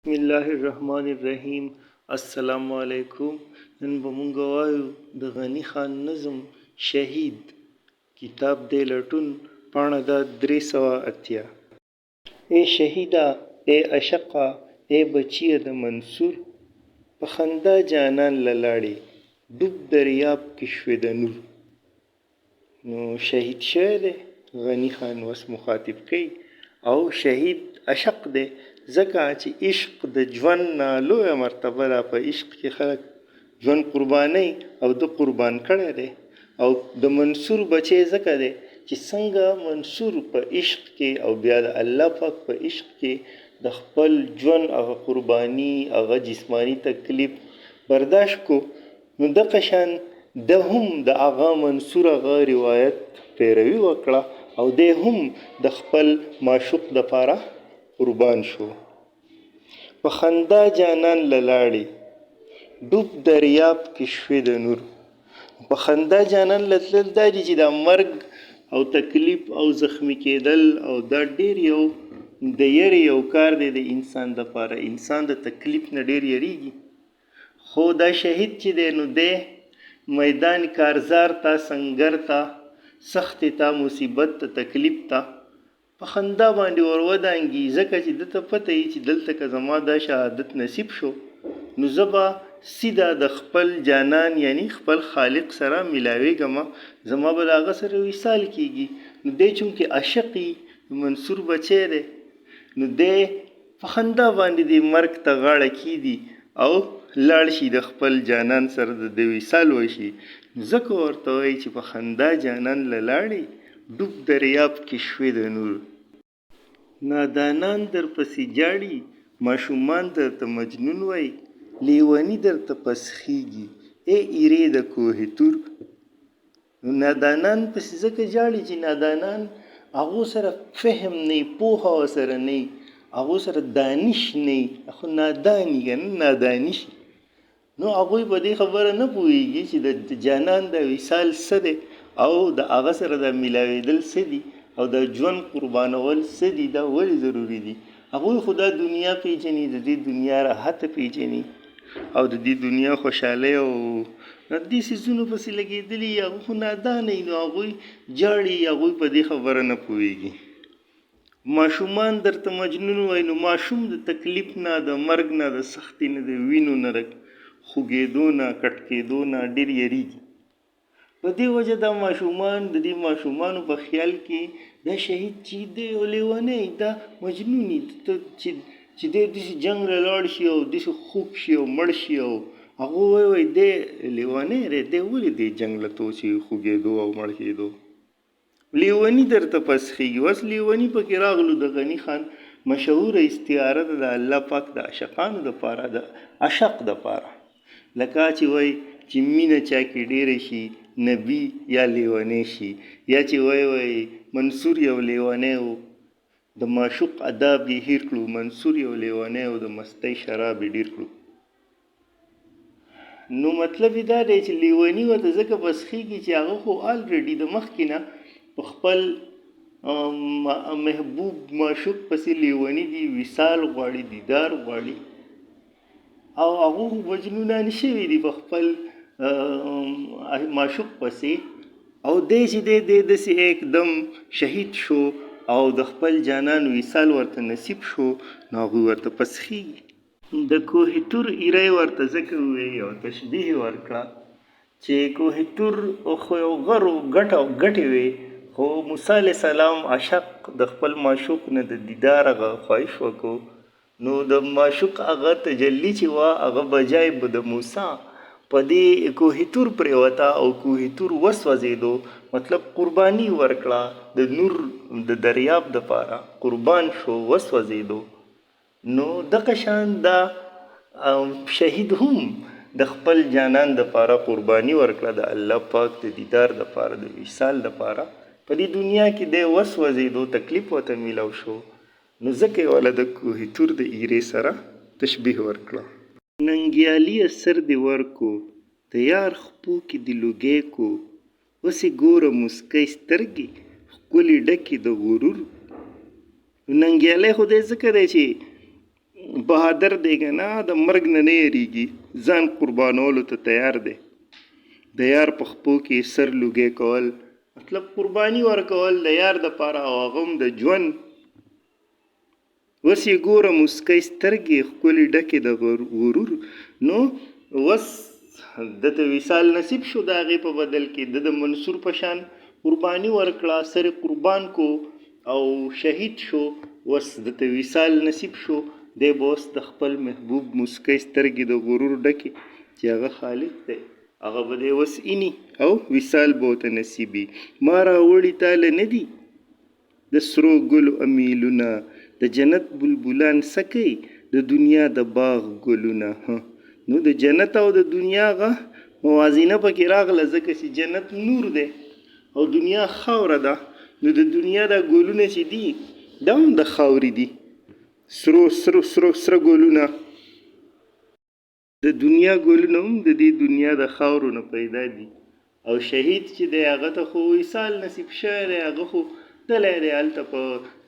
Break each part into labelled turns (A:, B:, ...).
A: بسم الله الرحمن الرحیم. السلام علیکم. نن به مونږ وایو د غنی خان نظم شهید کتاب دی لټون پاڼه ده 380. اے شهیدا، اے عشقا، اے بچیه د منصور، په خندا جانان للاړې ډوب دریاب کې شوې د نور. نو شهید شوی دی غنی خان وس مخاطب کوي او شهید عشق دی ځکه چې عشق د ژوند نه لویه مرتبه ده. په عشق کې خلک ژوند قرباني او د قربان کړی دی. او د منصور بچی ځکه دی چې څنګه منصور په عشق کې او بیا د الله پاک په عشق کې د خپل ژوند هغه قرباني هغه جسمانی تکلیف برداشت کو، نو دغه شان د هم د هغه منصور هغه روایت پیروي وکړه او د هم د خپل معشوق دپاره قربان شو. په خندا جانان للاړې ډوب دریاب کې شوې د نور. په خندا جانان لتلل دا دي چې دا مرګ او تکلیف او زخمی کېدل او دا ډیر یو د یری یو کار دی د انسان دپاره. انسان د تکلیف نه ډیر یریږي، خو دا شهید چې دی نو دی میدان کارزار ته سنگر ته سخت ته مصیبت ته تکلیف ته په خندا باندې ورودانګي، ځکه چې دته پته یي چې دلته که زما دا شهادت نصیب شو نو زه به سیده د خپل جانان یعنی خپل خالق سره ملاویږم، زما به د هغه سره وصال کیږي. نو دی چونکې عاشقي منصور بچی دی نو دی په خندا باندې د مرګ ته غاړه کیدي او لاړ شي د خپل جانان سره د وصال وشي. ځکه ورته وایي چې په خندا جانان للاړې ډوب دریاب کې شوې د نور. نادانان در پسې جاړي، ماشومان درته مجنون وای، لیونی درته پسخیږي ای ایرې د کوه تور. نو نادانان پسې ځکه جاړي چې نادانان هغو سره فهم نه، پوهه ورسره نه، هغو سره دانش نه، خو ناداني که نه ناداني شي. نو هغوی په دې خبره نه پوهېږي چې د جانان د وصال څه دی او د هغه سره د ملاوېدل څه دي او د ژوند قربانول څه دي، دا ولې ضروري دي. هغوی خو دا دنیا پیژني، د دې دنیا راحت پیژني او د دې دنیا خوشحالۍ او دې څیزونو پسې لګېدلي، هغوی خو نادانه وي، نو هغوی جاړي، هغوی په دې خبره نه پوهېږي. ماشومان درته مجنون وای، نو ماشوم د تکلیف نه، د مرګ نه، د سختي نه، د وینو نه، د خوږېدو نه، کټ کېدو نه ډېر یریږي. په دې وجه دا ماشومان د دې ماشومانو په خیال کې دا شهید چې دی او لیونی دا مجنوني چې دی داسې جنګ له لاړ شي او داسې خوږ شي او مړ شي او هغوی وایي دی لیونی دی، دی ولې دی جنګ له تو چې خوږېدو او مړ کېدو. لیونی درته پسخېږي. اوس لیوني پکې راغلو د غني خان مشهوره استعاره ده د الله پاک د عاشقانو دپاره، د عشق دپاره. لکه چې وایي چې مینه چا کې ډېره شي نبي یا لیونی شي، یا چې وایي منصور یو لیونی و د معشوق اداب یې هیر کړو، منصور یو لیونی و د مستۍ شراب یې ډېر کړو. نو مطلب یې دا دی چې لیوني ورته ځکه پسخېږي چې هغه خو الریډي د مخکې نه په خپل محبوب معشوق پسې لیوني دي، وصال غواړي، دیدار غواړي او هغه خو مجنونان شوي دي په خپل معشوق پسې. او دی چې دی داسې एकदम شهید شو او د خپل جانان وصال ورته نصیب شو، نو هغوی ورته پسخېږي. د کوه تور ایرې ورته ځکه ووایي او تشبیه ورکړه چې کوه تور خو یو غرو ګټې وې، خو موسی علیه السلام عاشق د خپل معشوق نه د دیدار هغه خواهش وکړو، نو د معشوق هغه تجلی چې وه هغه بجای به د موسی په دې کوه تور پرېوته او کوه تور وسوځېدو، مطلب قرباني ورکړه د نور د دریاب دپاره، قربان شو وسوځېدو. نو دغه شان دا شهید هم د خپل جانان دپاره قرباني ورکړه د الله پاک د دیدار دپاره، د وصال دپاره. په دې دنیا کې دی وسوځېدو، تکلیف ورته میلاو شو، نو ځکه یې والا د کوه تور د ایرې سره تشبیه ورکړه. ننګیالي سر دې ورکو د یار خپو کې د لوګی کو، وسې ګوره مسکۍ سترګې ښکلې ډکې د غرور. ننګیالی خو دی ځکه دی چې بهادر دی که نه د مرګ نه نه یریږي، ځان قربانولو ته تیار دی. د یار په خپو کې سر لوګی کول مطلب قرباني ورکول د یار دپاره او هغه هم د ژوند. اوس یې ګوره مسکی سترګې ښکلې ډکې د غرور، نو اوس دته وصال نصیب شو د هغې په بدل کې د منصور په شان قرباني ورکړه، سر قربان کو او شهید شو. اوس دته وصال نصیب شو، دی به اوس د خپل محبوب مسکی سترګې د غرور ډکې چې هغه خالق دی هغه به دی اوس اینی او وصال به ورته نصیبي. ما راوړي تاله نه دي د سرو ګلو امیلونه، د جنت بلبلان سکی د دنیا د باغ ګلونه. نو د جنت او د دنیا غه موازینه پکې راغله، ځکه چې جنت نور دی او دنیا خاوره ده. نو د دنیا دا ګلونه چې دي دا هم د خاورې دي، سره ګلونه. د دنیا ګلونه هم د دې دنیا د خاورو نه پیدا دي. او شهید چې دی هغه ته خو وصال نصیب شوی دی، هغه خو تللی دی هلته په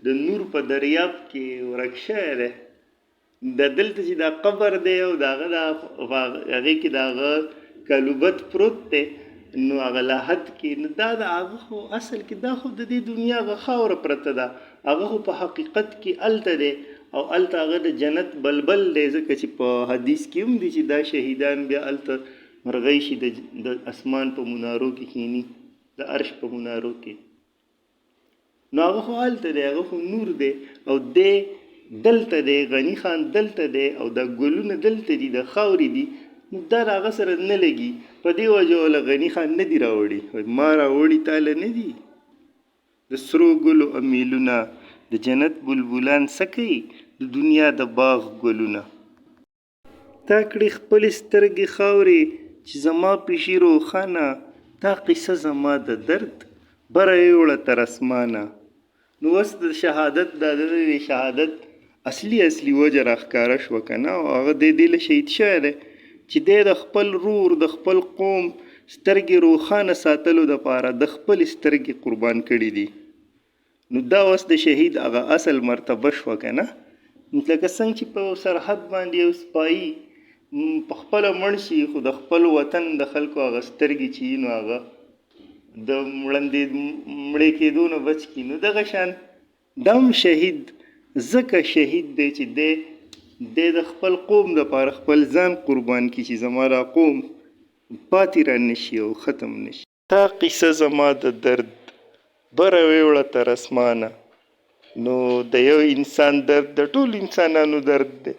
A: د نور په دریاب کې ورک شوی دی. د دلته چې دا قبر دی او د هغه هغې کې د هغه کلوبت پروت دی، نو هغه لاحد کې، نو دا د هغه خو اصل کې دا خو د دې دنیا هغه خاوره پرته ده، هغه خو په حقیقت کې هلته دی او هلته هغه د جنت بلبل دی. ځکه چې په حدیث کې هم دي چې دا شهیدان بیا هلته مرغۍ شي د اسمان په منارو کې کښېني، د عرش په منارو کې. نو هغه خو هلته دی، هغه خو نور دی او دی دلته دی، غني خان دلته دی او دا ګلونه دلته دي، د خاورې دي. نو دا د هغه سره نه لګي، په دې وجه وله غني خان نه دي راوړي. ما راوړي تاله نه دي د سرو ګلو امیلونه، د جنت بلبلان سکی د دنیا د باغ ګلونه. تا کړې خپلې سترګې خاورې چې زما پیشي روښانه، تا قصه زما د درد بره یوړه تر اسمانه. نو اوس د شهادت د شهادت اصلي وجه راښکاره شوه که نه، او هغه دې له شهید شوی دی چې دی د خپل رور د خپل قوم سترګې روښانه ساتلو دپاره د خپلې سترګې قربان کړي دي. نو دا اوس د شهید هغه اصل مرتبه شوه که نه. لکه څنګه چې په سرحد باندې یو سپایي په خپله مړ شي، خو د خپل وطن د خلکو هغه سترګې چې وي نو هغه د مړې کېدو نه بچ کړي. نو دغه شان دا هم شهید ځکه شهید دی چې دی د خپل قوم دپاره خپل ځان قربان کړي چې زما دا قوم پاتې را نشي او ختم نشي. تا قصه زما د درد بره ویوړه تر اسمانه. نو د یو انسان درد د ټول انسانانو درد دی،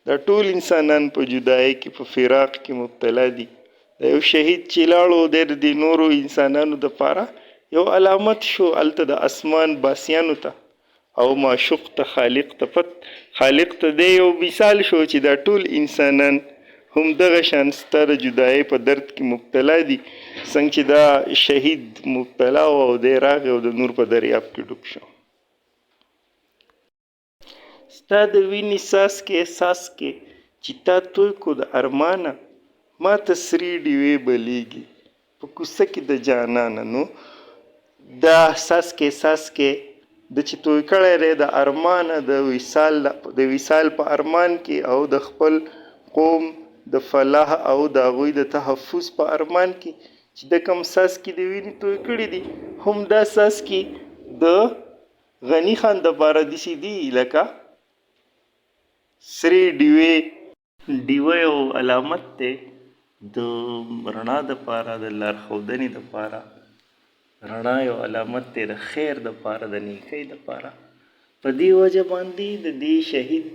A: د ټول انسانان په جدایۍ کې په فراق کې مبتلا دي. د یو شهید چې لاړو دی د دې نورو انسانانو دپاره یو علامت شو هلته د اسمان باسیانو ته او معشوق ته خالق ته دی یو مثال شو چې دا ټول انسانان هم دغه شان ستا د جدایۍ په درد کې مبتلا دي، څنګه چې دا شهید مبتلا و او دی راغی او د نور په دریاب کې ډوب شو. ستا د وینې څاڅکې څاڅکې چې تا توی کو د ارمانه، ما ته سرې ډیوې بلیږي په کوڅه کې د جانانه. نو دا څاڅکې څاڅکې د چې توی کړی دی د ارمانه، د وصال په ارمان کې او د خپل قوم د فلاح او د هغوی د تحفظ په ارمان کې چې د کوم څاڅکي د وینې توی کړي دي، هم دا څاڅکي د غني خان دپاره داسې دي لکه سرې ډیوې. ډیوه یو علامت دی د رڼا دپاره، د لارښودنې دپاره. رڼا یو علامت دی د خیر دپاره، د نیکۍ دپاره. په دې وجه باندې د دې شهید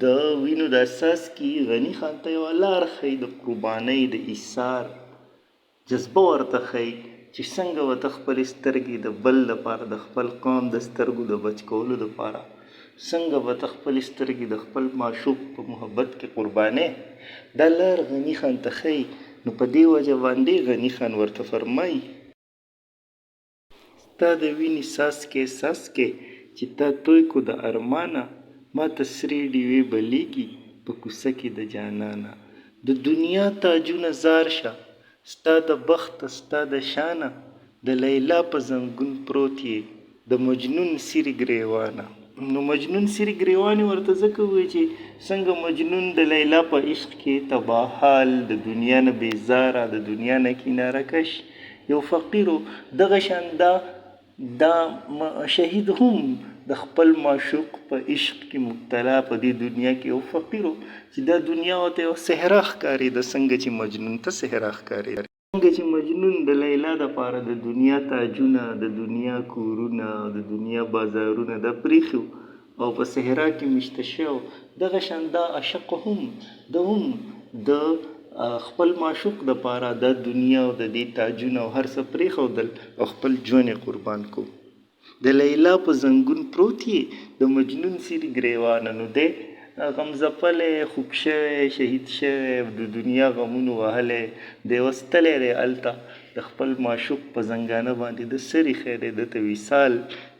A: د وینو دا څاڅکي غني خان ته یوه لار ښیي د قربانۍ د ایثار جذبه ورته ښیي چې څنګه ورته خپلې سترګې د بل دپاره د خپل قوم د سترګو د بچ کولو دپاره څنګه ورته خپلې سترګې د خپل معشوق په محبت کې قربانې، دا لار غني خان ته ښیي. نو په دې وجه باندې غني خان ورته فرمایي ستا د وینې څاڅکې څاڅکې چې تا توی کو د ارمانه، ما ته سرې ډیوې بلیږي په کوڅه کې د جانانه. د دنیا تاجونه زار شه ستا د بخت ستا د شانه، د لیلا په زنګون پروت یې د مجنون سیرې ګریوانه. نو مجنون سری ګریوان ورته ځکه وایي چې څنګه مجنون د لیلا په عشق کې تباه حال، د دنیا نه بیزاره، د دنیا نه کناره کش یو فقیرو، دغه شان دا شهید هم د خپل معشوق په عشق کې مبتلا په دې دنیا کې یو فقیرو چې دا دنیا ورته یو صحرا ښکارېده، څنګه چې مجنون ته صحرا ښکارېده. څنګه چې مجنون د لیلا دپاره د دنیا تاجونه، د دنیا کورونه، د دنیا بازارونه دا پرېښي او په صحرا کې میشته شوی، دغه شان دا عاشق هم د خپل معشوق دپاره دا دنیا او د دې تاجونه او هر څه پرېښودل او خپل ژوند یې قربان کو. د لیلا په زنګون پروت یې د مجنون سیري ګریوانه، نو دی غمزپلی، خوږ شوی، شهید شوی، د دنیا غمونو وهلی دی، وستلی دی هلته د خپل معشوق په زنګانه باندې د سر ایښی دی، دته وصال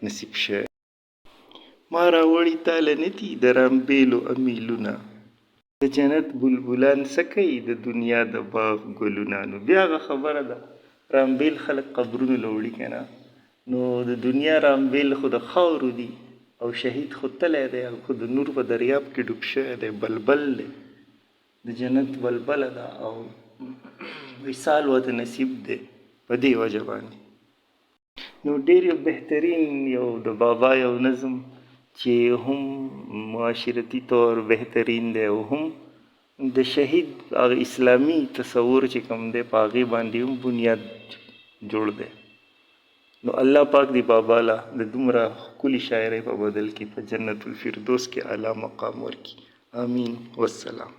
A: نصیب شوی. ما راوړي تاله ندي د رامبیلو امیلونه، د جنت بلبلان څه کوي د دنیا د باغ ګلونه. نو بیا هغه خبره ده، رامبیل خلک قبرونو له وړي که نه، نو د دنیا رامبیل خو د خاورو دي او شهید خو تلی دی، خو د نور په دریاب کې ډوب شوی دی، بلبل دی، د جنت بلبله ده او وصال ورته نصیب دی په دې وجه باندې. نو ډېر یو بهترین یو د بابا یو نظم چې هم معاشرتي طور بهترین دی او هم د شهید هغه اسلامي تصور چې کوم دی په هغې باندې هم بنیاد جوړ دی. نو الله پاک دی بابا له د دومره ښکلي شاعرۍ په بدل کې په جنت الفردوس کې اعلی مقام ورکړي. آمین والسلام.